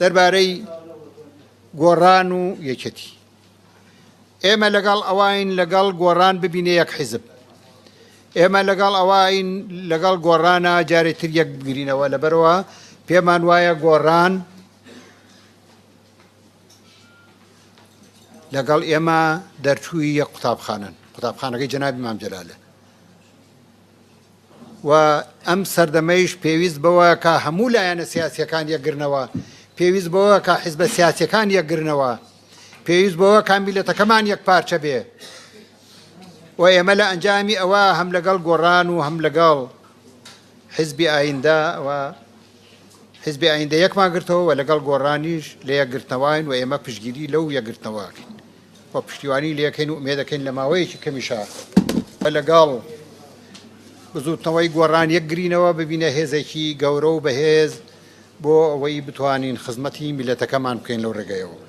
دەربارەی گۆڕان و یەکێتی ئێمە لەگەڵ ئەوین لەگەڵ گۆڕان ببینێ یەک حیزب ئێمە لەگەڵ ئەوین لەگەڵ گۆڕانە جارێتتر یەک بگرینەوە لەبەرەوە پێمان وایە گۆڕان لەگەڵ ئێمە دەرچووی یەک قوتابخانن قوتابخانەکەی جەنابی مام جەلالە و ئەم سەردەمەیش پێویست بەوە کە هەموو لایەنە سیاسیەکان یەکگرنەوە پێویست بەوە کە حیزبە سیاسیەکان یەکگرنەوە پێویست بەوە کە میلەتەکەمان یەک پارچە بێ و ئێمە لە ئەنجامی ئەوە هەم لەگەڵ گۆڕان و هەم لەگەڵ حیزبی ئایندە و حیزبی ئایندە یەکمان گرتەوە و لەگەڵ گۆڕانیش لە یەکگرتنەوەین و ئێمە پشتگیری لەو یەکگرتنەوەکەین و پشتیوانی لێکەین و ئومێدەکەین لە ماوەیەکی کەمیشە لەگەڵ بزوتنەوەی گۆڕان یەکگرینەوە ببینە هێزێکی گەورە و بەهێز بۆ ئەوەی بتوانین خزمەتی میلەتەکەمان بکەین لەو ڕێگەیەوە.